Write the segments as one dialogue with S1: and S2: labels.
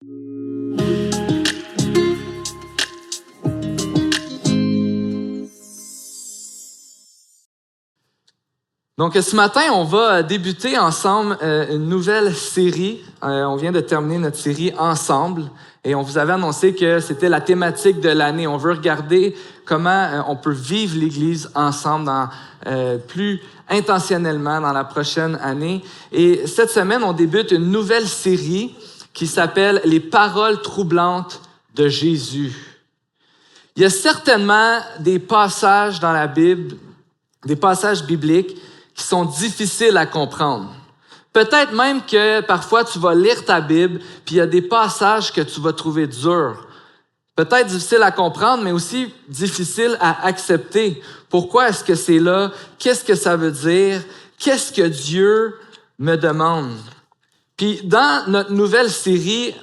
S1: Donc, ce matin, on va débuter ensemble une nouvelle série. On vient de terminer notre série Ensemble et on vous avait annoncé que c'était la thématique de l'année. On veut regarder comment on peut vivre l'Église ensemble plus intentionnellement dans la prochaine année. Et cette semaine, on débute une nouvelle série qui s'appelle « Les paroles troublantes de Jésus ». Il y a certainement des passages dans la Bible, des passages bibliques qui sont difficiles à comprendre. Peut-être même que parfois tu vas lire ta Bible, puis il y a des passages que tu vas trouver durs. Peut-être difficiles à comprendre, mais aussi difficiles à accepter. Pourquoi est-ce que c'est là? Qu'est-ce que ça veut dire? Qu'est-ce que Dieu me demande? Puis dans notre nouvelle série,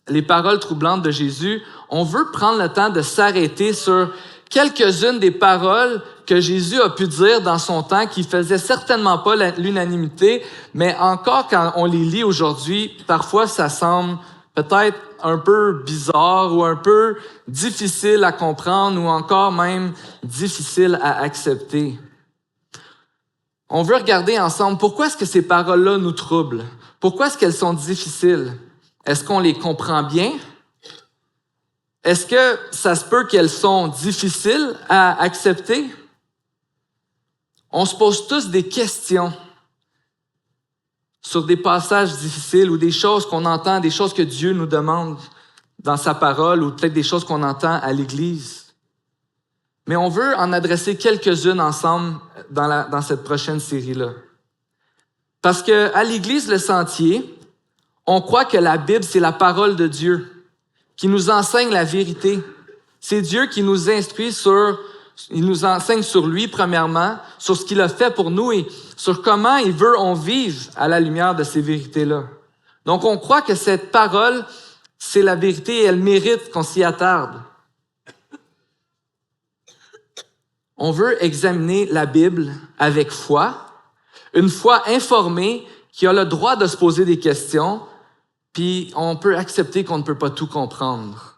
S1: Les paroles troublantes de Jésus, on veut prendre le temps de s'arrêter sur quelques-unes des paroles que Jésus a pu dire dans son temps qui faisaient certainement pas l'unanimité, mais encore quand on les lit aujourd'hui, parfois ça semble peut-être un peu bizarre ou un peu difficile à comprendre ou encore même difficile à accepter. On veut regarder ensemble pourquoi est-ce que ces paroles-là nous troublent? Pourquoi est-ce qu'elles sont difficiles? Est-ce qu'on les comprend bien? Est-ce que ça se peut qu'elles sont difficiles à accepter? On se pose tous des questions sur des passages difficiles ou des choses qu'on entend, des choses que Dieu nous demande dans sa parole ou peut-être des choses qu'on entend à l'Église. Mais on veut en adresser quelques-unes ensemble dans cette prochaine série-là. Parce qu'à l'Église Le Sentier, on croit que la Bible, c'est la parole de Dieu qui nous enseigne la vérité. C'est Dieu qui nous instruit il nous enseigne sur lui, premièrement, sur ce qu'il a fait pour nous et sur comment il veut qu'on vive à la lumière de ces vérités-là. Donc, on croit que cette parole, c'est la vérité et elle mérite qu'on s'y attarde. On veut examiner la Bible avec foi, une foi informée qui a le droit de se poser des questions, puis on peut accepter qu'on ne peut pas tout comprendre.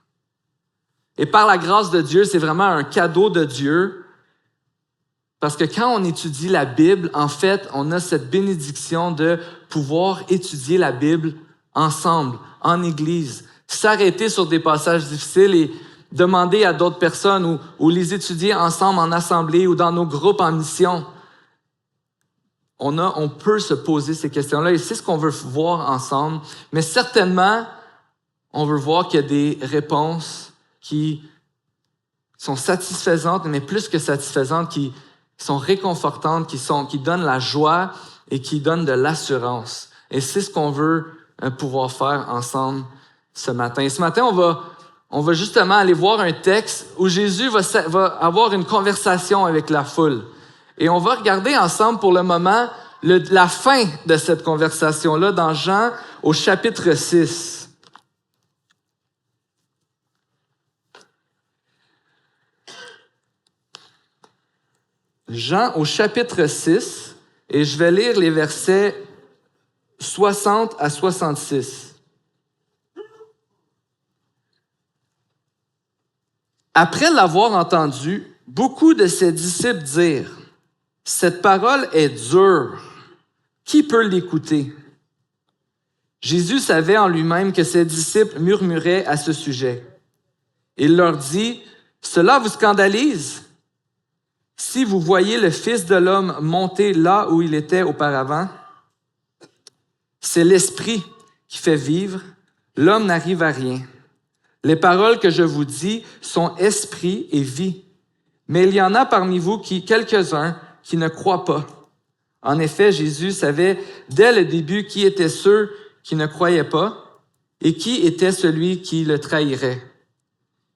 S1: Et par la grâce de Dieu, c'est vraiment un cadeau de Dieu, parce que quand on étudie la Bible, en fait, on a cette bénédiction de pouvoir étudier la Bible ensemble, en Église, s'arrêter sur des passages difficiles et demander à d'autres personnes ou les étudier ensemble en assemblée ou dans nos groupes en mission. On peut se poser ces questions-là et c'est ce qu'on veut voir ensemble. Mais certainement, on veut voir qu'il y a des réponses qui sont satisfaisantes, mais plus que satisfaisantes, qui sont réconfortantes, qui donnent la joie et qui donnent de l'assurance. Et c'est ce qu'on veut pouvoir faire ensemble ce matin. Et ce matin, on va justement aller voir un texte où Jésus va avoir une conversation avec la foule. Et on va regarder ensemble pour le moment la fin de cette conversation-là dans Jean au chapitre 6. Jean au chapitre 6, et je vais lire les versets 60 à 66. Après l'avoir entendu, beaucoup de ses disciples dirent: « Cette parole est dure. Qui peut l'écouter? » Jésus savait en lui-même que ses disciples murmuraient à ce sujet. Il leur dit: « Cela vous scandalise? Si vous voyez le Fils de l'homme monter là où il était auparavant, c'est l'Esprit qui fait vivre, l'homme n'arrive à rien. Les paroles que je vous dis sont esprit et vie. Mais il y en a parmi vous quelques-uns qui ne croient pas. » En effet, Jésus savait dès le début qui étaient ceux qui ne croyaient pas et qui était celui qui le trahirait.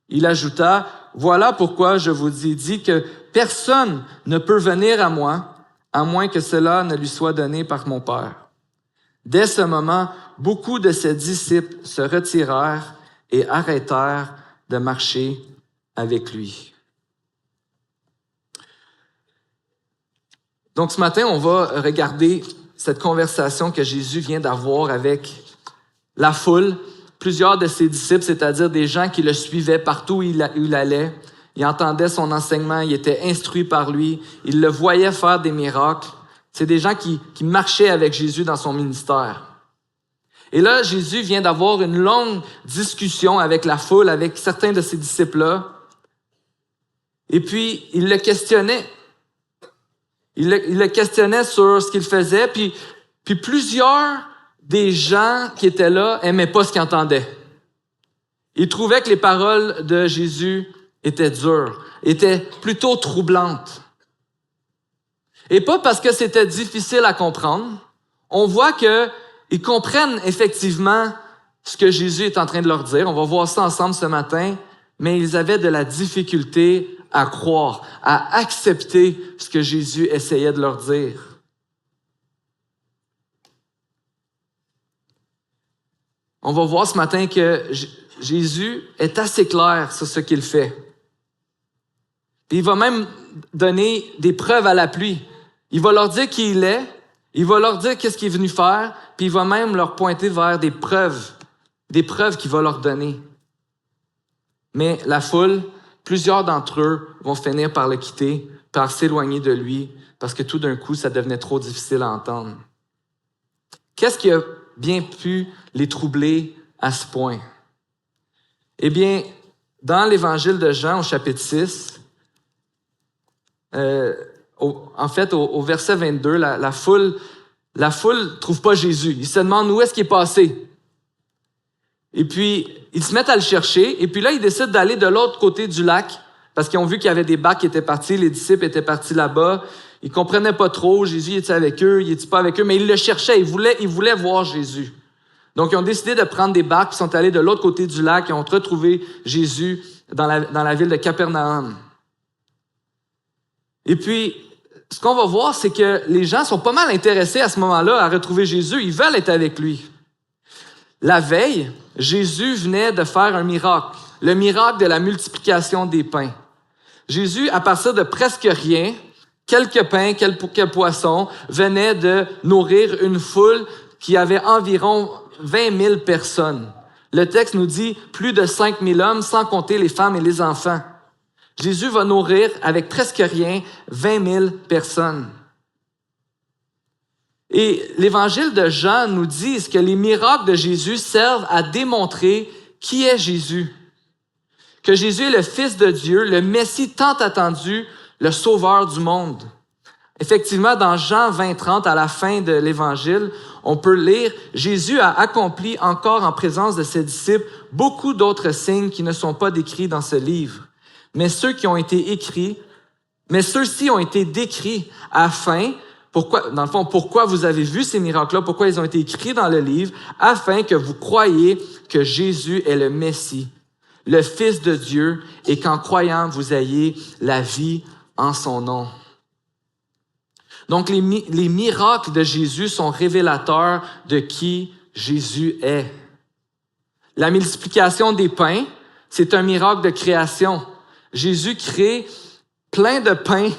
S1: Il ajouta: « Voilà pourquoi je vous ai dit que personne ne peut venir à moi, à moins que cela ne lui soit donné par mon Père. » Dès ce moment, beaucoup de ses disciples se retirèrent et arrêtèrent de marcher avec lui. Donc ce matin, on va regarder cette conversation que Jésus vient d'avoir avec la foule. plusieurs de ses disciples, c'est-à-dire des gens qui le suivaient partout où il allait. Ils entendaient son enseignement, ils étaient instruits par lui, ils le voyaient faire des miracles. C'est des gens qui marchaient avec Jésus dans son ministère. Et là, Jésus vient d'avoir une longue discussion avec la foule, avec certains de ses disciples-là. Et puis, il le questionnait. Il le questionnait sur ce qu'il faisait. Puis plusieurs des gens qui étaient là n'aimaient pas ce qu'ils entendaient. Ils trouvaient que les paroles de Jésus étaient dures, étaient plutôt troublantes. Et pas parce que c'était difficile à comprendre. On voit qu'ils comprennent effectivement ce que Jésus est en train de leur dire. On va voir ça ensemble ce matin. Mais ils avaient de la difficulté à croire, à accepter ce que Jésus essayait de leur dire. On va voir ce matin que Jésus est assez clair sur ce qu'il fait. Puis il va même donner des preuves à la pluie. Il va leur dire qui il est, il va leur dire qu'est-ce qu'il est venu faire, puis il va même leur pointer vers des preuves qu'il va leur donner. Mais la foule, plusieurs d'entre eux vont finir par le quitter, par s'éloigner de lui, parce que tout d'un coup, ça devenait trop difficile à entendre. Qu'est-ce qui a bien pu les troubler à ce point? Eh bien, dans l'Évangile de Jean, au chapitre 6, au verset 22, la foule ne trouve pas Jésus. Ils se demandent où est-ce qu'il est passé. Et puis, ils se mettent à le chercher. Et puis là, ils décident d'aller de l'autre côté du lac parce qu'ils ont vu qu'il y avait des barques qui étaient parties. Les disciples étaient partis là-bas. Ils ne comprenaient pas trop. Jésus était avec eux, il n'était pas avec eux. Mais ils le cherchaient. Ils voulaient voir Jésus. Donc, ils ont décidé de prendre des barques. Ils sont allés de l'autre côté du lac. Ils ont retrouvé Jésus dans la ville de Capernaum. Et puis, ce qu'on va voir, c'est que les gens sont pas mal intéressés à ce moment-là à retrouver Jésus. Ils veulent être avec lui. La veille, Jésus venait de faire un miracle, le miracle de la multiplication des pains. Jésus, à partir de presque rien, quelques pains, quelques poissons, venait de nourrir une foule qui avait environ 20 000 personnes. Le texte nous dit plus de 5 000 hommes, sans compter les femmes et les enfants. Jésus va nourrir, avec presque rien, 20 000 personnes. Et l'Évangile de Jean nous dit que les miracles de Jésus servent à démontrer qui est Jésus. Que Jésus est le Fils de Dieu, le Messie tant attendu, le Sauveur du monde. Effectivement, dans Jean 20-30, à la fin de l'Évangile, on peut lire « Jésus a accompli encore en présence de ses disciples beaucoup d'autres signes qui ne sont pas décrits dans ce livre. Mais ceux-ci ont été décrits afin... Pourquoi vous avez vu ces miracles-là? Pourquoi ils ont été écrits dans le livre? Afin que vous croyiez que Jésus est le Messie, le Fils de Dieu, et qu'en croyant, vous ayez la vie en son nom. Donc, les miracles de Jésus sont révélateurs de qui Jésus est. La multiplication des pains, c'est un miracle de création. Jésus crée plein de pains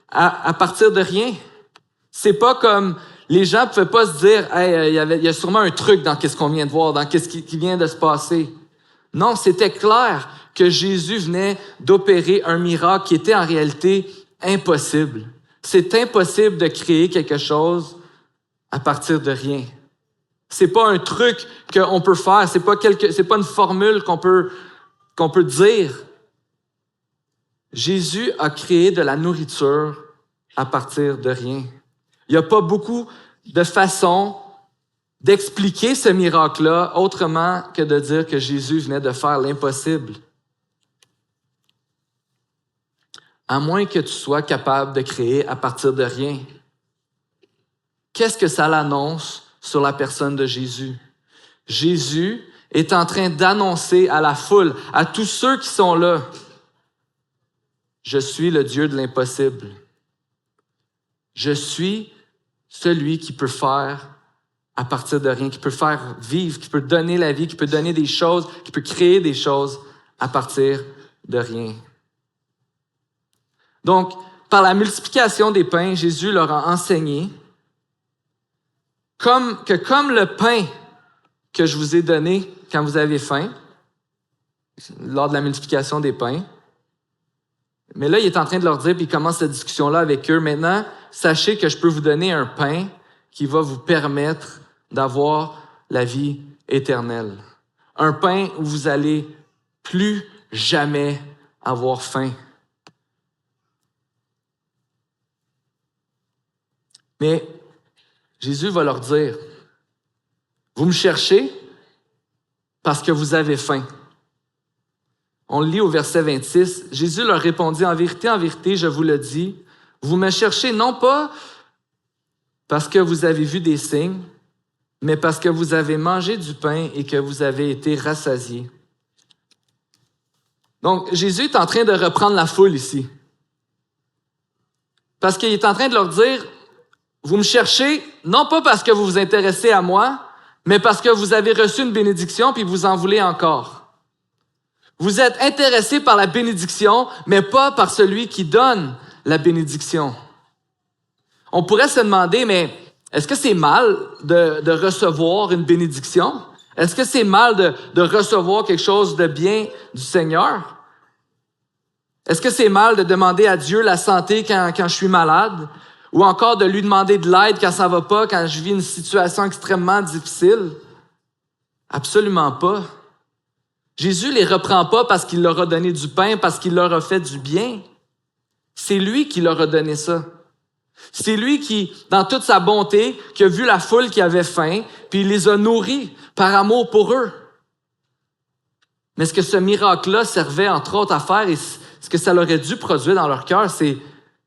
S1: à partir de rien. C'est pas comme les gens ne pouvaient pas se dire « Hey, il y a sûrement un truc dans ce qu'on vient de voir, dans ce qui vient de se passer. » Non, c'était clair que Jésus venait d'opérer un miracle qui était en réalité impossible. C'est impossible de créer quelque chose à partir de rien. C'est pas un truc qu'on peut faire, c'est pas une formule qu'on peut dire. Jésus a créé de la nourriture à partir de rien. Il n'y a pas beaucoup de façons d'expliquer ce miracle-là autrement que de dire que Jésus venait de faire l'impossible. À moins que tu sois capable de créer à partir de rien. Qu'est-ce que ça l'annonce sur la personne de Jésus? Jésus est en train d'annoncer à la foule, à tous ceux qui sont là, « Je suis le Dieu de l'impossible. Je suis celui qui peut faire à partir de rien, qui peut faire vivre, qui peut donner la vie, qui peut donner des choses, qui peut créer des choses à partir de rien. » Donc, par la multiplication des pains, Jésus leur a enseigné comme le pain que je vous ai donné quand vous avez faim, lors de la multiplication des pains. Mais là, il est en train de leur dire, puis il commence cette discussion-là avec eux. Maintenant, sachez que je peux vous donner un pain qui va vous permettre d'avoir la vie éternelle. Un pain où vous allez plus jamais avoir faim. Mais Jésus va leur dire, vous me cherchez parce que vous avez faim. On le lit au verset 26. Jésus leur répondit, en vérité, je vous le dis, vous me cherchez non pas parce que vous avez vu des signes, mais parce que vous avez mangé du pain et que vous avez été rassasiés. Donc, Jésus est en train de reprendre la foule ici. Parce qu'il est en train de leur dire, vous me cherchez non pas parce que vous vous intéressez à moi, mais parce que vous avez reçu une bénédiction puis vous en voulez encore. Vous êtes intéressés par la bénédiction, mais pas par celui qui donne la bénédiction. On pourrait se demander, mais est-ce que c'est mal de recevoir une bénédiction? Est-ce que c'est mal de recevoir quelque chose de bien du Seigneur? Est-ce que c'est mal de demander à Dieu la santé quand je suis malade? Ou encore de lui demander de l'aide quand ça va pas, quand je vis une situation extrêmement difficile? Absolument pas. Jésus les reprend pas parce qu'il leur a donné du pain, parce qu'il leur a fait du bien. C'est lui qui leur a donné ça. C'est lui qui, dans toute sa bonté, qui a vu la foule qui avait faim, puis il les a nourris par amour pour eux. Mais ce que ce miracle-là servait entre autres à faire, et ce que ça aurait dû produire dans leur cœur, c'est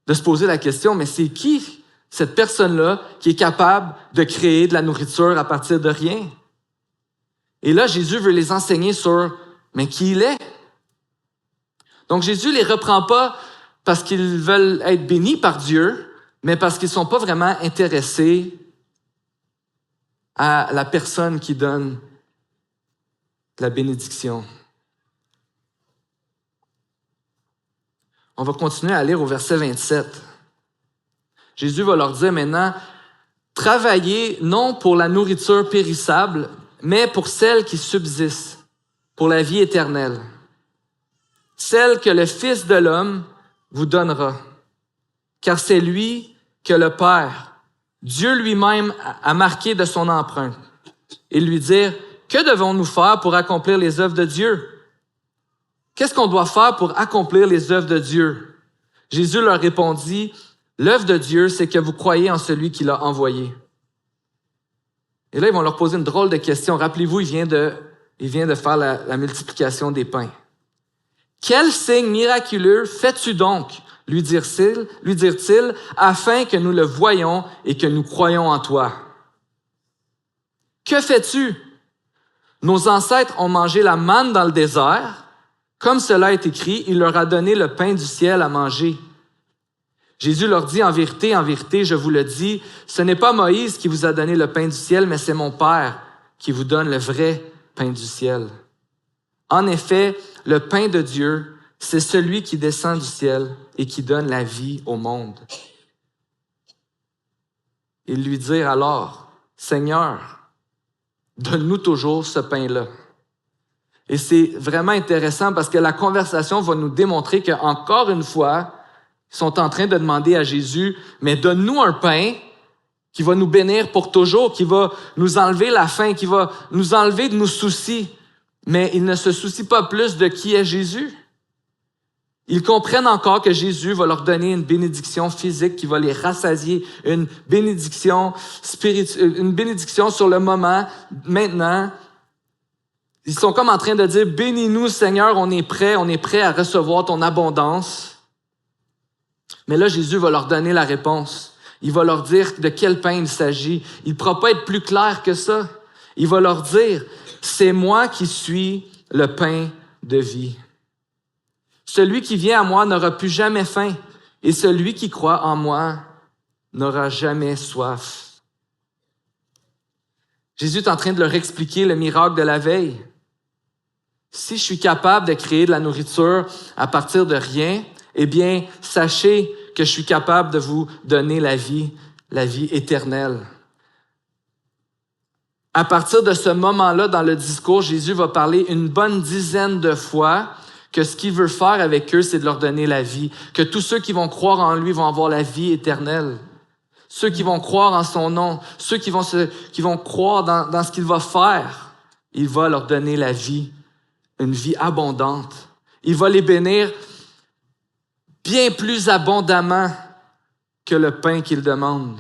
S1: de se poser la question, mais c'est qui cette personne-là qui est capable de créer de la nourriture à partir de rien? Et là, Jésus veut les enseigner sur, mais qui il est? Donc Jésus les reprend pas parce qu'ils veulent être bénis par Dieu, mais parce qu'ils sont pas vraiment intéressés à la personne qui donne la bénédiction. On va continuer à lire au verset 27. Jésus va leur dire maintenant, travaillez non pour la nourriture périssable, mais pour celle qui subsiste, pour la vie éternelle, celle que le Fils de l'homme vous donnera. Car c'est lui que le Père, Dieu lui-même, a marqué de son empreinte. Et lui dire, que devons-nous faire pour accomplir les œuvres de Dieu? Qu'est-ce qu'on doit faire pour accomplir les œuvres de Dieu? Jésus leur répondit, l'œuvre de Dieu, c'est que vous croyez en celui qui l'a envoyé. Et là, ils vont leur poser une drôle de question. Rappelez-vous, il vient de faire la multiplication des pains. Quel signe miraculeux fais-tu donc, lui dirent-ils, afin que nous le voyions et que nous croyions en toi? Que fais-tu? Nos ancêtres ont mangé la manne dans le désert. Comme cela est écrit, il leur a donné le pain du ciel à manger. Jésus leur dit, en vérité, je vous le dis, ce n'est pas Moïse qui vous a donné le pain du ciel, mais c'est mon Père qui vous donne le vrai pain du ciel. En effet, le pain de Dieu, c'est celui qui descend du ciel et qui donne la vie au monde. Ils lui dirent alors, Seigneur, donne-nous toujours ce pain-là. Et c'est vraiment intéressant parce que la conversation va nous démontrer qu'encore une fois, ils sont en train de demander à Jésus, mais donne-nous un pain qui va nous bénir pour toujours, qui va nous enlever la faim, qui va nous enlever de nos soucis. Mais ils ne se soucient pas plus de qui est Jésus. Ils comprennent encore que Jésus va leur donner une bénédiction physique qui va les rassasier, une bénédiction spirituelle, une bénédiction sur le moment, maintenant. Ils sont comme en train de dire, bénis-nous Seigneur, on est prêt à recevoir ton abondance. Mais là, Jésus va leur donner la réponse. Il va leur dire de quel pain il s'agit. Il ne pourra pas être plus clair que ça. Il va leur dire, c'est moi qui suis le pain de vie. Celui qui vient à moi n'aura plus jamais faim, et celui qui croit en moi n'aura jamais soif. Jésus est en train de leur expliquer le miracle de la veille. Si je suis capable de créer de la nourriture à partir de rien, eh bien, sachez que je suis capable de vous donner la vie éternelle. À partir de ce moment-là, dans le discours, Jésus va parler une bonne dizaine de fois que ce qu'il veut faire avec eux, c'est de leur donner la vie, que tous ceux qui vont croire en lui vont avoir la vie éternelle. Ceux qui vont croire en son nom, ceux qui vont croire dans ce qu'il va faire, il va leur donner la vie, une vie abondante. Il va les bénir bien plus abondamment que le pain qu'ils demandent.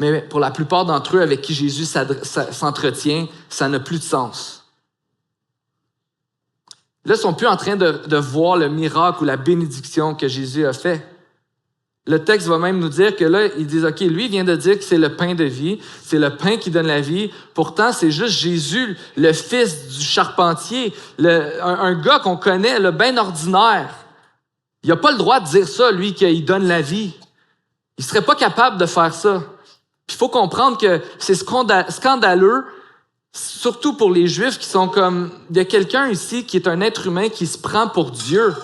S1: Mais pour la plupart d'entre eux avec qui Jésus s'entretient, ça n'a plus de sens. Là, ils ne sont plus en train de voir le miracle ou la bénédiction que Jésus a fait. Le texte va même nous dire que là, ils disent, OK, lui vient de dire que c'est le pain de vie, c'est le pain qui donne la vie. Pourtant, c'est juste Jésus, le fils du charpentier, un gars qu'on connaît, le bien ordinaire. Il n'a pas le droit de dire ça, lui, qu'il donne la vie. Il ne serait pas capable de faire ça. Puis il faut comprendre que c'est scandaleux, surtout pour les Juifs qui sont comme... Il y a quelqu'un ici qui est un être humain qui se prend pour Dieu.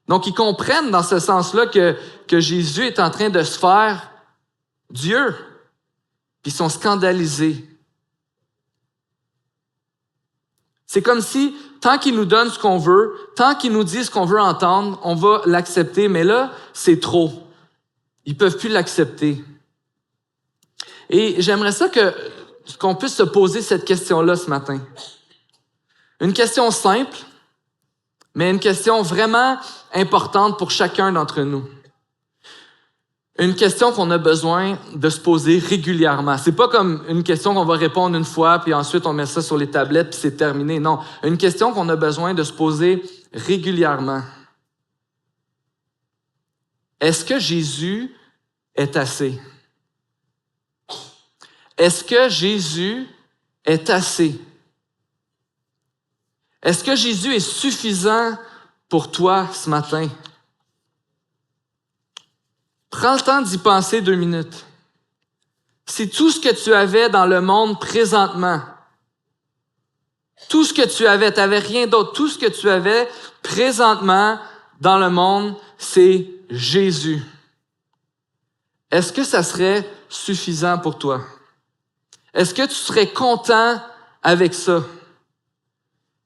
S1: Donc, ils comprennent dans ce sens-là que Jésus est en train de se faire Dieu. Puis ils sont scandalisés. C'est comme si, tant qu'il nous donne ce qu'on veut, tant qu'il nous dit ce qu'on veut entendre, on va l'accepter. Mais là, c'est trop. Ils ne peuvent plus l'accepter. Et j'aimerais ça qu'on puisse se poser cette question-là ce matin. Une question simple, mais une question vraiment importante pour chacun d'entre nous. Une question qu'on a besoin de se poser régulièrement. C'est pas comme une question qu'on va répondre une fois, puis ensuite on met ça sur les tablettes, puis c'est terminé. Non, une question qu'on a besoin de se poser régulièrement. Est-ce que Jésus est assez? Est-ce que Jésus est assez? Est-ce que Jésus est suffisant pour toi ce matin? Prends le temps d'y penser 2 minutes. Si tout ce que tu avais dans le monde présentement, tout ce que tu n'avais rien d'autre, tout ce que tu avais présentement dans le monde, c'est Jésus. Est-ce que ça serait suffisant pour toi? Est-ce que tu serais content avec ça?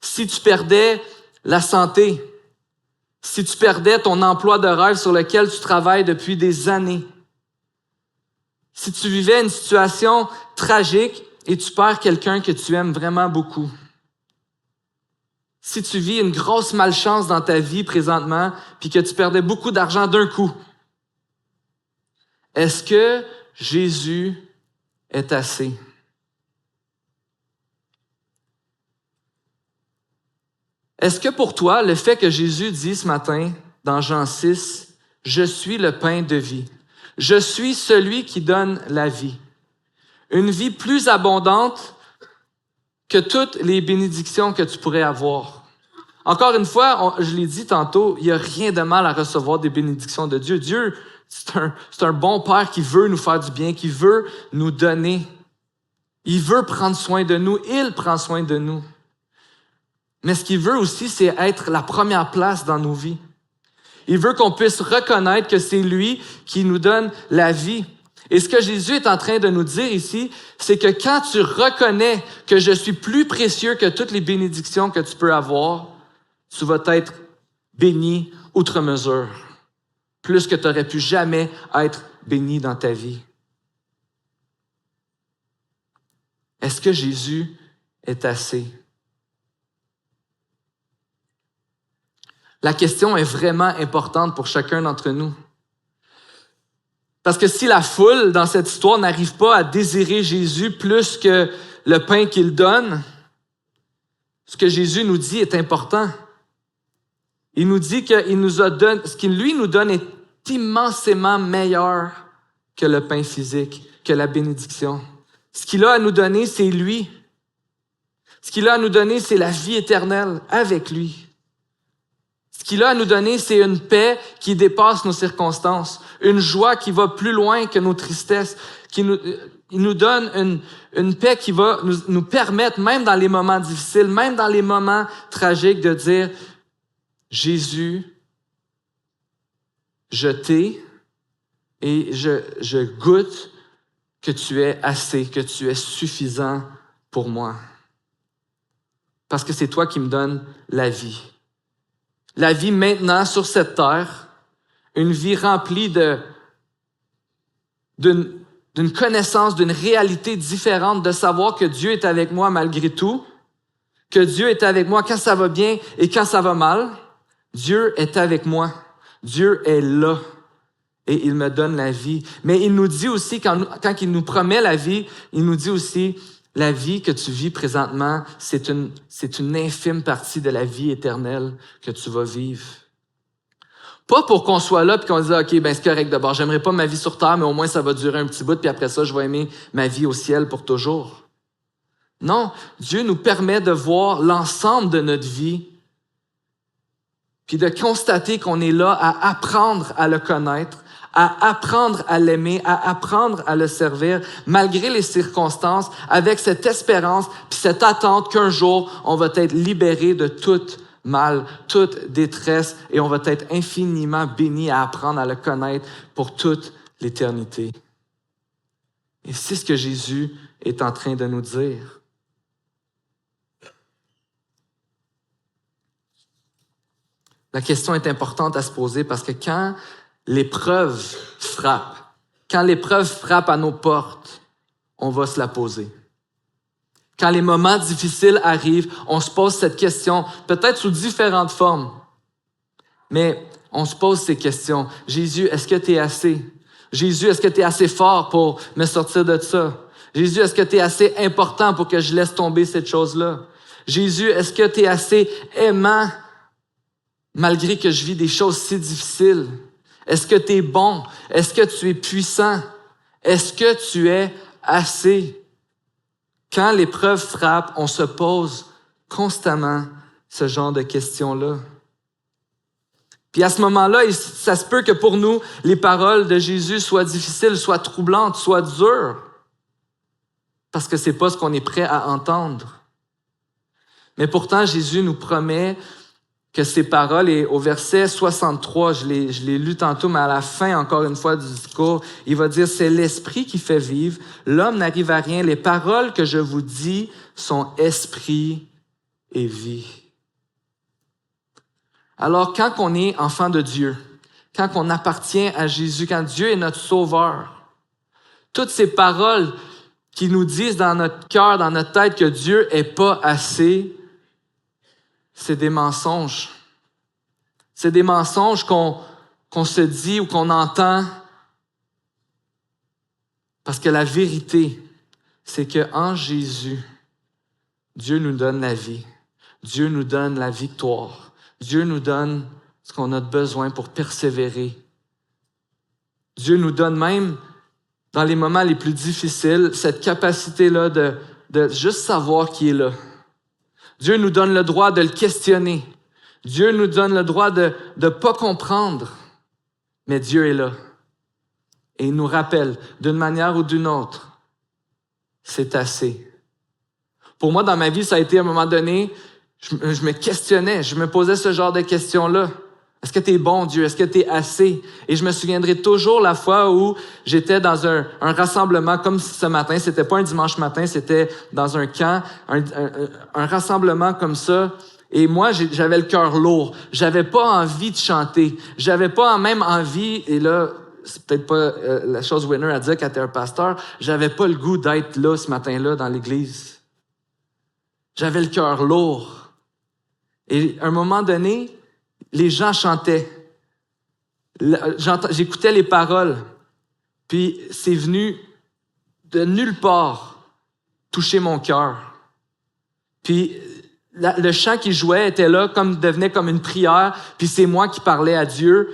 S1: Si tu perdais la santé, si tu perdais ton emploi de rêve sur lequel tu travailles depuis des années, si tu vivais une situation tragique et tu perds quelqu'un que tu aimes vraiment beaucoup, si tu vis une grosse malchance dans ta vie présentement puis que tu perdais beaucoup d'argent d'un coup, est-ce que Jésus est assez? Est-ce que pour toi, le fait que Jésus dit ce matin, dans Jean 6, « Je suis le pain de vie. Je suis celui qui donne la vie. » Une vie plus abondante que toutes les bénédictions que tu pourrais avoir. Encore une fois, je l'ai dit tantôt, il n'y a rien de mal à recevoir des bénédictions de Dieu. Dieu, c'est un bon Père qui veut nous faire du bien, qui veut nous donner. Il veut prendre soin de nous. Il prend soin de nous. Mais ce qu'il veut aussi, c'est être la première place dans nos vies. Il veut qu'on puisse reconnaître que c'est lui qui nous donne la vie. Et ce que Jésus est en train de nous dire ici, c'est que quand tu reconnais que je suis plus précieux que toutes les bénédictions que tu peux avoir, tu vas être béni outre mesure, plus que tu n'aurais pu jamais être béni dans ta vie. Est-ce que Jésus est assez? La question est vraiment importante pour chacun d'entre nous. Parce que si la foule, dans cette histoire, n'arrive pas à désirer Jésus plus que le pain qu'il donne, ce que Jésus nous dit est important. Il nous dit qu'il nous a donné, ce qu'il lui nous donne est immensément meilleur que le pain physique, que la bénédiction. Ce qu'il a à nous donner, c'est lui. Ce qu'il a à nous donner, c'est la vie éternelle avec lui. Ce qu'il a à nous donner, c'est une paix qui dépasse nos circonstances, une joie qui va plus loin que nos tristesses, il nous donne une paix qui va nous permettre, même dans les moments difficiles, même dans les moments tragiques, de dire « Jésus, je t'ai et je goûte que tu es assez, que tu es suffisant pour moi. Parce que c'est toi qui me donnes la vie. La vie maintenant sur cette terre, une vie remplie d'une connaissance, d'une réalité différente, de savoir que Dieu est avec moi malgré tout, que Dieu est avec moi quand ça va bien et quand ça va mal. Dieu est avec moi. Dieu est là et il me donne la vie. Mais il nous dit aussi, quand il nous promet la vie, il nous dit aussi, la vie que tu vis présentement, c'est une infime partie de la vie éternelle que tu vas vivre. Pas pour qu'on soit là et qu'on dise « OK, ben c'est correct d'abord, j'aimerais pas ma vie sur terre, mais au moins ça va durer un petit bout, puis après ça, je vais aimer ma vie au ciel pour toujours. » Non, Dieu nous permet de voir l'ensemble de notre vie puis de constater qu'on est là à apprendre à le connaître, à apprendre à l'aimer, à apprendre à le servir, malgré les circonstances, avec cette espérance puis cette attente qu'un jour, on va être libéré de toute mal, toute détresse, et on va être infiniment béni à apprendre à le connaître pour toute l'éternité. Et c'est ce que Jésus est en train de nous dire. La question est importante à se poser parce que quand l'épreuve frappe, à nos portes, on va se la poser. Quand les moments difficiles arrivent, on se pose cette question, peut-être sous différentes formes, mais on se pose ces questions. Jésus, est-ce que tu es assez? Jésus, est-ce que tu es assez fort pour me sortir de ça? Jésus, est-ce que tu es assez important pour que je laisse tomber cette chose-là? Jésus, est-ce que tu es assez aimant malgré que je vis des choses si difficiles? Est-ce que tu es bon? Est-ce que tu es puissant? Est-ce que tu es assez? Quand l'épreuve frappe, on se pose constamment ce genre de questions-là. Puis à ce moment-là, ça se peut que pour nous, les paroles de Jésus soient difficiles, soient troublantes, soient dures, parce que c'est pas ce qu'on est prêt à entendre. Mais pourtant, Jésus nous promet que ces paroles, et au verset 63, je l'ai lu tantôt, mais à la fin, encore une fois, du discours, il va dire, c'est l'esprit qui fait vivre, l'homme n'arrive à rien, les paroles que je vous dis sont esprit et vie. Alors, quand on est enfant de Dieu, quand on appartient à Jésus, quand Dieu est notre sauveur, toutes ces paroles qui nous disent dans notre cœur, dans notre tête que Dieu n'est pas assez, c'est des mensonges. C'est des mensonges qu'on se dit ou qu'on entend. Parce que la vérité, c'est qu'en Jésus, Dieu nous donne la vie. Dieu nous donne la victoire. Dieu nous donne ce qu'on a besoin pour persévérer. Dieu nous donne même, dans les moments les plus difficiles, cette capacité-là de juste savoir qui est là. Dieu nous donne le droit de le questionner. Dieu nous donne le droit de ne pas comprendre. Mais Dieu est là. Et il nous rappelle, d'une manière ou d'une autre, c'est assez. Pour moi, dans ma vie, ça a été à un moment donné, je me questionnais, je me posais ce genre de questions-là. Est-ce que tu es bon, Dieu? Est-ce que tu es assez? Et je me souviendrai toujours la fois où j'étais dans un rassemblement, comme ce matin, c'était pas un dimanche matin, c'était dans un camp, un rassemblement comme ça. Et moi, j'avais le cœur lourd. J'avais pas envie de chanter. J'avais pas même envie, et là, c'est peut-être pas la chose winner à dire quand t'es un pasteur, j'avais pas le goût d'être là ce matin-là dans l'église. J'avais le cœur lourd. Et à un moment donné, les gens chantaient. J'écoutais les paroles. Puis c'est venu de nulle part toucher mon cœur. Puis le chant qui jouait était là, devenait comme une prière. Puis c'est moi qui parlais à Dieu.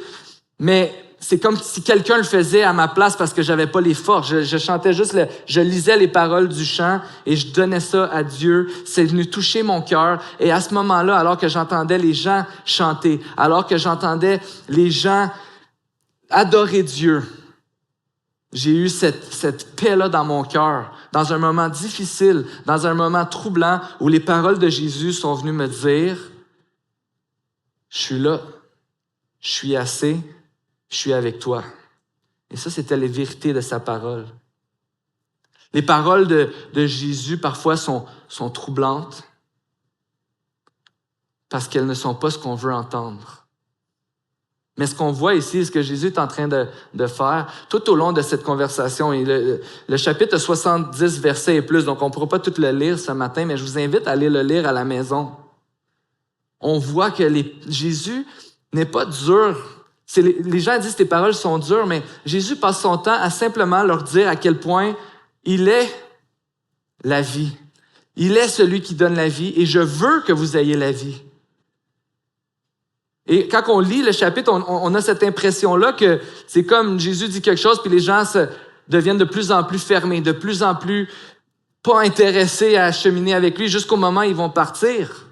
S1: Mais c'est comme si quelqu'un le faisait à ma place parce que j'avais pas les forces. Je chantais juste, je lisais les paroles du chant et je donnais ça à Dieu. C'est venu toucher mon cœur. Et à ce moment-là, alors que j'entendais les gens chanter, alors que j'entendais les gens adorer Dieu, j'ai eu cette paix-là dans mon cœur, dans un moment difficile, dans un moment troublant où les paroles de Jésus sont venues me dire, je suis là, je suis assez, je suis avec toi. Et ça, c'était les vérités de sa parole. Les paroles de Jésus parfois sont troublantes parce qu'elles ne sont pas ce qu'on veut entendre. Mais ce qu'on voit ici, ce que Jésus est en train de faire tout au long de cette conversation, et le chapitre a 70 versets et plus, donc on ne pourra pas tout le lire ce matin, mais je vous invite à aller le lire à la maison. On voit que Jésus n'est pas dur. Les gens disent que tes paroles sont dures, mais Jésus passe son temps à simplement leur dire à quel point il est la vie. Il est celui qui donne la vie et je veux que vous ayez la vie. Et quand on lit le chapitre, on a cette impression-là que c'est comme Jésus dit quelque chose, puis les gens deviennent de plus en plus fermés, de plus en plus pas intéressés à cheminer avec lui jusqu'au moment où ils vont partir.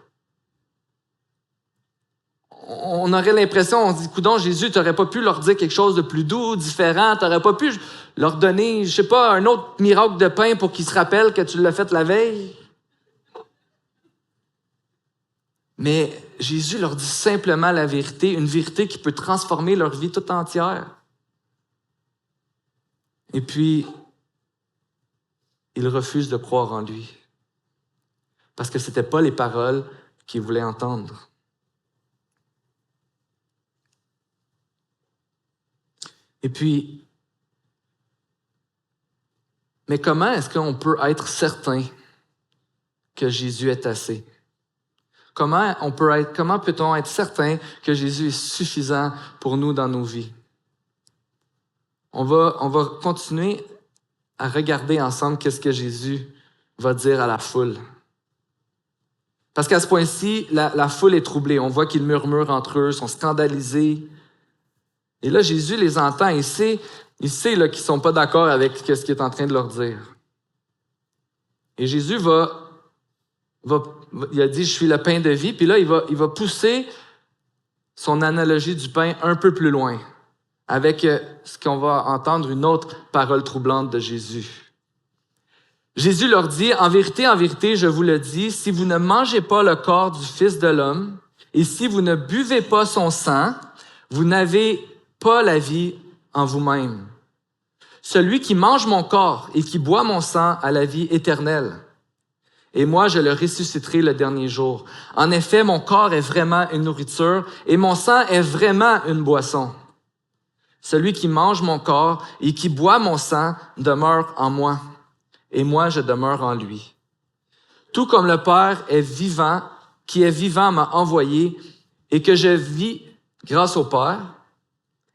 S1: On aurait l'impression, on se dit, coudonc, Jésus, tu n'aurais pas pu leur dire quelque chose de plus doux, différent, tu n'aurais pas pu leur donner, je sais pas, un autre miracle de pain pour qu'ils se rappellent que tu l'as fait la veille. Mais Jésus leur dit simplement la vérité, une vérité qui peut transformer leur vie tout entière. Et puis, ils refusent de croire en lui. Parce que ce n'étaient pas les paroles qu'ils voulaient entendre. Et puis, mais comment est-ce qu'on peut être certain que Jésus est assez? Comment peut-on être certain que Jésus est suffisant pour nous dans nos vies? On va continuer à regarder ensemble qu'est-ce que Jésus va dire à la foule. Parce qu'à ce point-ci, la foule est troublée. On voit qu'ils murmurent entre eux, sont scandalisés. Et là, Jésus les entend. Il sait là, qu'ils ne sont pas d'accord avec ce qu'il est en train de leur dire. Et Jésus il a dit, je suis le pain de vie. Puis là, il va pousser son analogie du pain un peu plus loin, avec ce qu'on va entendre, une autre parole troublante de Jésus. Jésus leur dit, en vérité, je vous le dis, si vous ne mangez pas le corps du Fils de l'homme, et si vous ne buvez pas son sang, vous n'avez pas la vie en vous-même. Celui qui mange mon corps et qui boit mon sang a la vie éternelle. Et moi, je le ressusciterai le dernier jour. En effet, mon corps est vraiment une nourriture et mon sang est vraiment une boisson. Celui qui mange mon corps et qui boit mon sang demeure en moi, et moi, je demeure en lui. Tout comme le Père est vivant, qui est vivant m'a envoyé, et que je vis grâce au Père,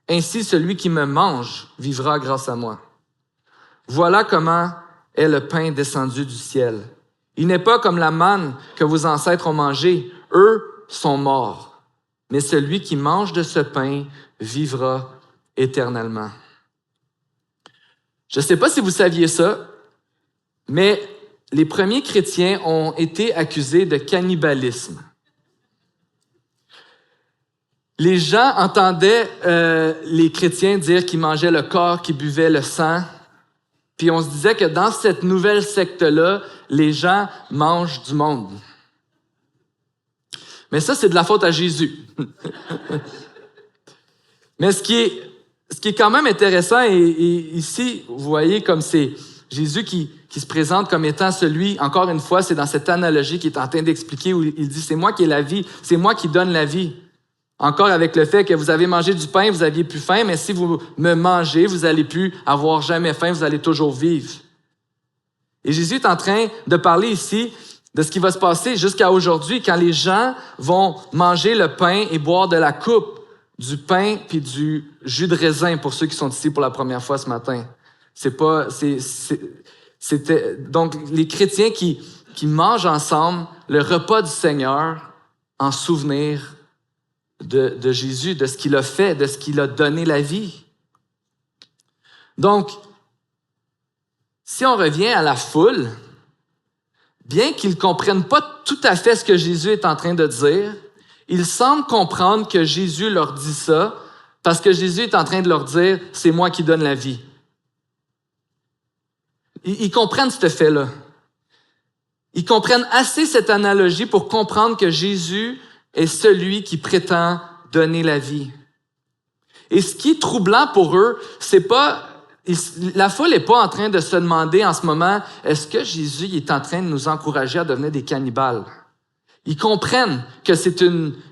S1: ainsi celui qui me mange vivra grâce à moi. Voilà comment est le pain descendu du ciel. Il n'est pas comme la manne que vos ancêtres ont mangée. Eux sont morts. Mais celui qui mange de ce pain vivra éternellement. Je ne sais pas si vous saviez ça, mais les premiers chrétiens ont été accusés de cannibalisme. Les gens entendaient les chrétiens dire qu'ils mangeaient le corps, qu'ils buvaient le sang. Puis on se disait que dans cette nouvelle secte-là, les gens mangent du monde. Mais ça, c'est de la faute à Jésus. Mais ce qui est quand même intéressant, et ici, vous voyez comme c'est Jésus qui se présente comme étant celui, encore une fois, c'est dans cette analogie qu'il est en train d'expliquer, où il dit, c'est moi qui ai la vie, c'est moi qui donne la vie. Encore avec le fait que vous avez mangé du pain, vous aviez plus faim, mais si vous me mangez, vous n'allez plus avoir jamais faim, vous allez toujours vivre. Et Jésus est en train de parler ici de ce qui va se passer jusqu'à aujourd'hui, quand les gens vont manger le pain et boire de la coupe, du pain puis du jus de raisin, pour ceux qui sont ici pour la première fois ce matin. Donc, les chrétiens qui mangent ensemble le repas du Seigneur en souvenir de Jésus, de ce qu'il a fait, de ce qu'il a donné la vie. Donc, si on revient à la foule, bien qu'ils ne comprennent pas tout à fait ce que Jésus est en train de dire, ils semblent comprendre que Jésus leur dit ça parce que Jésus est en train de leur dire « c'est moi qui donne la vie ». Ils comprennent ce fait-là. Ils comprennent assez cette analogie pour comprendre que Jésus est celui qui prétend donner la vie. Et ce qui est troublant pour eux, c'est pas La foule n'est pas en train de se demander en ce moment, est-ce que Jésus est en train de nous encourager à devenir des cannibales? Ils comprennent que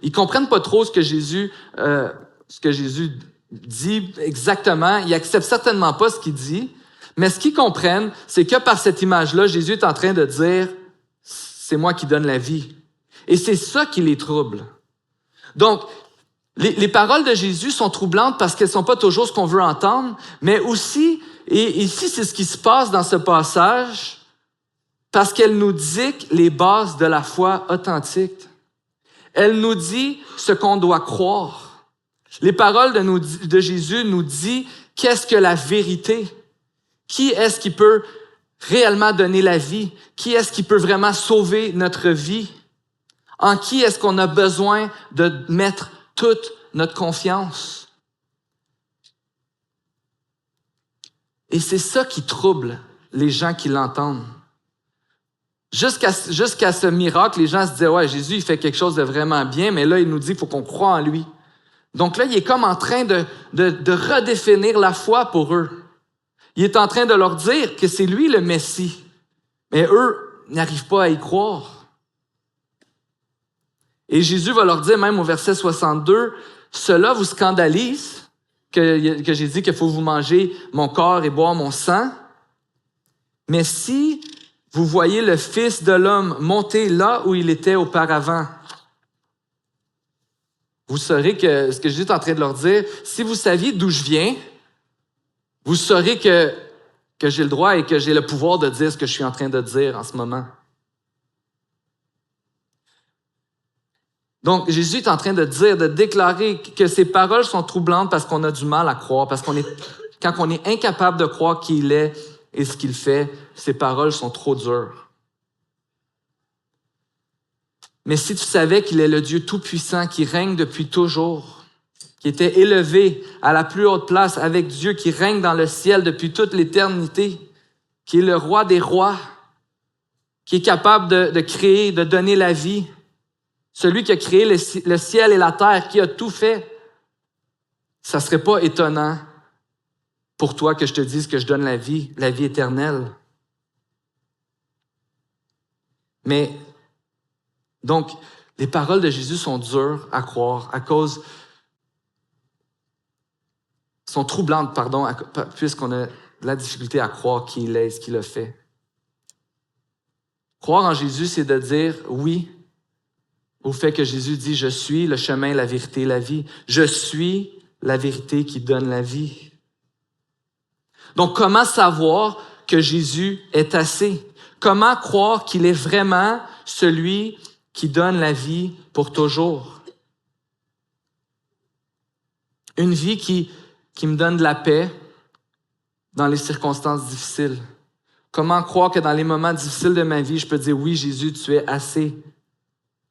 S1: ils comprennent pas trop ce que Jésus dit exactement. Ils acceptent certainement pas ce qu'il dit. Mais ce qu'ils comprennent, c'est que par cette image-là, Jésus est en train de dire, c'est moi qui donne la vie. Et c'est ça qui les trouble. Donc, les paroles de Jésus sont troublantes parce qu'elles sont pas toujours ce qu'on veut entendre, mais aussi, et ici c'est ce qui se passe dans ce passage, parce qu'elle nous dicte les bases de la foi authentique. Elle nous dit ce qu'on doit croire. Les paroles de Jésus nous disent qu'est-ce que la vérité? Qui est-ce qui peut réellement donner la vie? Qui est-ce qui peut vraiment sauver notre vie? En qui est-ce qu'on a besoin de mettre toute notre confiance? Et c'est ça qui trouble les gens qui l'entendent. Jusqu'à ce miracle, les gens se disaient, ouais, Jésus, il fait quelque chose de vraiment bien, mais là, il nous dit qu'il faut qu'on croie en lui. Donc là, il est comme en train de redéfinir la foi pour eux. Il est en train de leur dire que c'est lui le Messie. Mais eux n'arrivent pas à y croire. Et Jésus va leur dire, même au verset 62, « Cela vous scandalise, que j'ai dit qu'il faut vous manger mon corps et boire mon sang. Mais si vous voyez le Fils de l'homme monter là où il était auparavant, vous saurez que ce que Jésus est en train de leur dire, si vous saviez d'où je viens, vous saurez que j'ai le droit et que j'ai le pouvoir de dire ce que je suis en train de dire en ce moment. » Donc, Jésus est en train de dire, de déclarer que ces paroles sont troublantes parce qu'on a du mal à croire, parce quand on est incapable de croire qui il est et ce qu'il fait, ces paroles sont trop dures. Mais si tu savais qu'il est le Dieu Tout-Puissant qui règne depuis toujours, qui était élevé à la plus haute place avec Dieu, qui règne dans le ciel depuis toute l'éternité, qui est le roi des rois, qui est capable de créer, de donner la vie, celui qui a créé le ciel et la terre, qui a tout fait, ça ne serait pas étonnant pour toi que je te dise que je donne la vie éternelle. Mais, donc, les paroles de Jésus sont dures à croire sont troublantes, puisqu'on a de la difficulté à croire qui il est et ce qu'il a fait. Croire en Jésus, c'est de dire oui au fait que Jésus dit « Je suis le chemin, la vérité, la vie. Je suis la vérité qui donne la vie. » Donc, comment savoir que Jésus est assez? Comment croire qu'il est vraiment celui qui donne la vie pour toujours? Une vie qui me donne de la paix dans les circonstances difficiles. Comment croire que dans les moments difficiles de ma vie, je peux dire « Oui, Jésus, tu es assez. »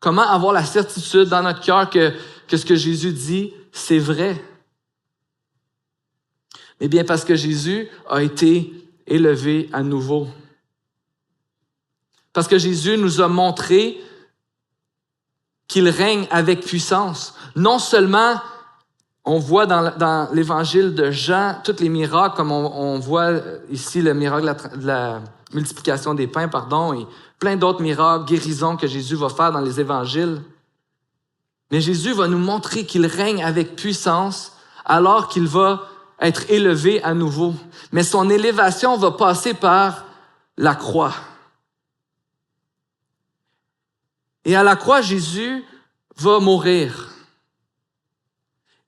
S1: Comment avoir la certitude dans notre cœur que ce que Jésus dit, c'est vrai? Eh bien, parce que Jésus a été élevé à nouveau. Parce que Jésus nous a montré qu'il règne avec puissance. Non seulement on voit dans l'évangile de Jean tous les miracles, comme on voit ici le miracle de la multiplication des pains, et plein d'autres miracles, guérisons que Jésus va faire dans les évangiles. Mais Jésus va nous montrer qu'il règne avec puissance alors qu'il va être élevé à nouveau. Mais son élévation va passer par la croix. Et à la croix, Jésus va mourir.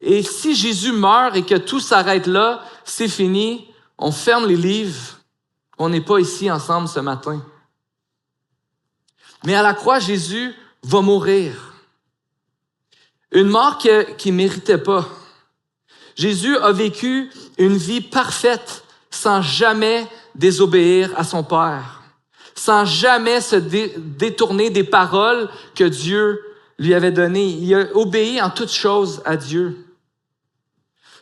S1: Et si Jésus meurt et que tout s'arrête là, c'est fini, on ferme les livres, on n'est pas ici ensemble ce matin. Mais à la croix, Jésus va mourir. Une mort qu'il ne méritait pas. Jésus a vécu une vie parfaite sans jamais désobéir à son Père, sans jamais se détourner des paroles que Dieu lui avait données. Il a obéi en toutes choses à Dieu.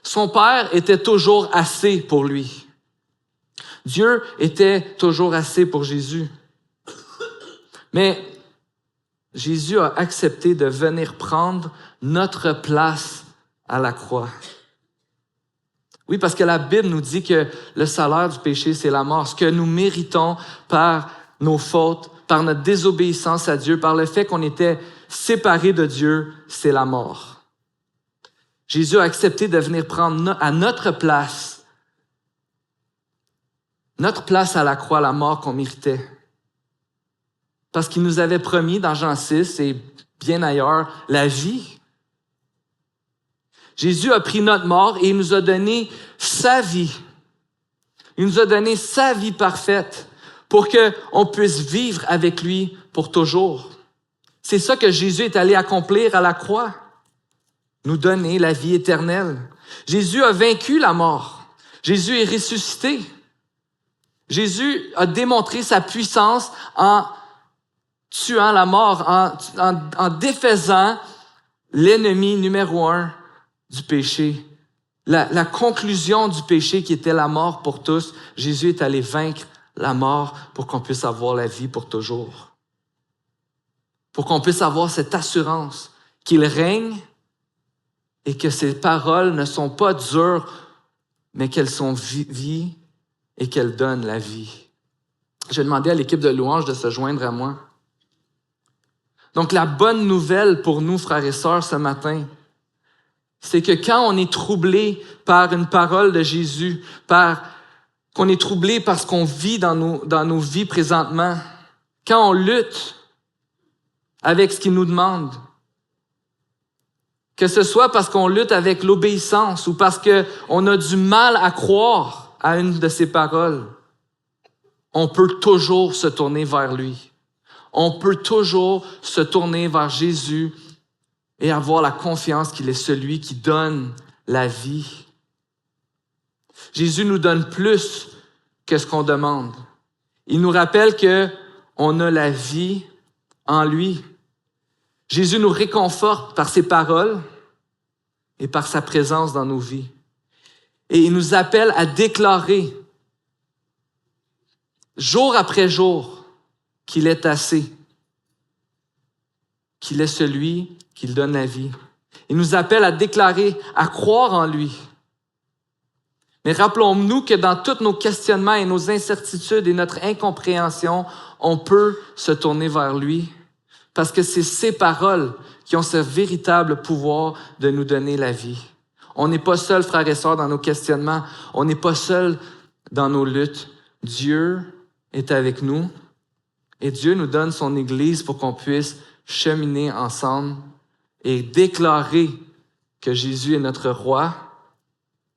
S1: Son Père était toujours assez pour lui. Dieu était toujours assez pour Jésus. Mais Jésus a accepté de venir prendre notre place à la croix. Oui, parce que la Bible nous dit que le salaire du péché, c'est la mort. Ce que nous méritons par nos fautes, par notre désobéissance à Dieu, par le fait qu'on était séparés de Dieu, c'est la mort. Jésus a accepté de venir prendre à notre place à la croix, la mort qu'on méritait. Parce qu'il nous avait promis dans Jean 6 et bien ailleurs la vie. Jésus a pris notre mort et il nous a donné sa vie. Il nous a donné sa vie parfaite pour qu'on puisse vivre avec lui pour toujours. C'est ça que Jésus est allé accomplir à la croix, nous donner la vie éternelle. Jésus a vaincu la mort. Jésus est ressuscité. Jésus a démontré sa puissance en tuant la mort, en défaisant l'ennemi numéro 1 du péché. La conclusion du péché qui était la mort pour tous, Jésus est allé vaincre la mort pour qu'on puisse avoir la vie pour toujours. Pour qu'on puisse avoir cette assurance qu'il règne et que ses paroles ne sont pas dures, mais qu'elles sont vie et qu'elles donnent la vie. Je vais demander à l'équipe de louange de se joindre à moi. Donc, la bonne nouvelle pour nous, frères et sœurs, ce matin, c'est que quand on est troublé par une parole de Jésus, qu'on est troublé par ce qu'on vit dans nos vies présentement, quand on lutte avec ce qu'il nous demande, que ce soit parce qu'on lutte avec l'obéissance ou parce qu'on a du mal à croire à une de ses paroles, on peut toujours se tourner vers lui. On peut toujours se tourner vers Jésus et avoir la confiance qu'il est celui qui donne la vie. Jésus nous donne plus que ce qu'on demande. Il nous rappelle qu'on a la vie en lui. Jésus nous réconforte par ses paroles et par sa présence dans nos vies. Et il nous appelle à déclarer jour après jour qu'il est assez, qu'il est celui qui donne la vie. Il nous appelle à déclarer, à croire en lui. Mais rappelons-nous que dans tous nos questionnements et nos incertitudes et notre incompréhension, on peut se tourner vers lui parce que c'est ses paroles qui ont ce véritable pouvoir de nous donner la vie. On n'est pas seul, frères et sœurs, dans nos questionnements. On n'est pas seul dans nos luttes. Dieu est avec nous et Dieu nous donne son Église pour qu'on puisse cheminer ensemble et déclarer que Jésus est notre roi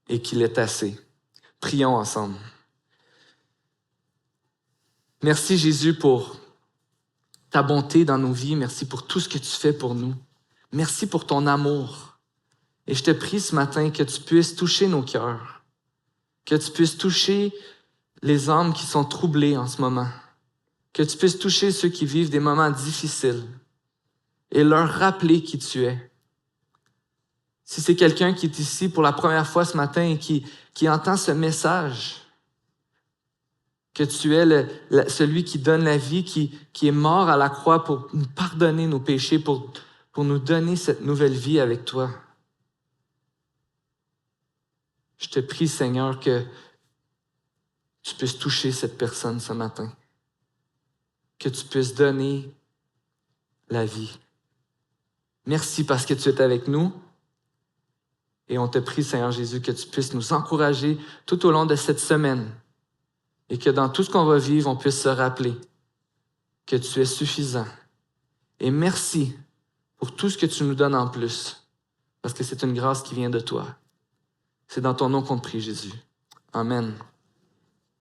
S1: et qu'il est assez. Prions ensemble. Merci Jésus pour ta bonté dans nos vies. Merci pour tout ce que tu fais pour nous. Merci pour ton amour. Et je te prie ce matin que tu puisses toucher nos cœurs, que tu puisses toucher les âmes qui sont troublées en ce moment, que tu puisses toucher ceux qui vivent des moments difficiles et leur rappeler qui tu es. Si c'est quelqu'un qui est ici pour la première fois ce matin et qui entend ce message, que tu es celui qui donne la vie, qui est mort à la croix pour nous pardonner nos péchés, pour nous donner cette nouvelle vie avec toi. Je te prie, Seigneur, que tu puisses toucher cette personne ce matin, que tu puisses donner la vie. Merci parce que tu es avec nous. Et on te prie, Seigneur Jésus, que tu puisses nous encourager tout au long de cette semaine et que dans tout ce qu'on va vivre, on puisse se rappeler que tu es suffisant. Et merci pour tout ce que tu nous donnes en plus, parce que c'est une grâce qui vient de toi. C'est dans ton nom qu'on te prie, Jésus. Amen.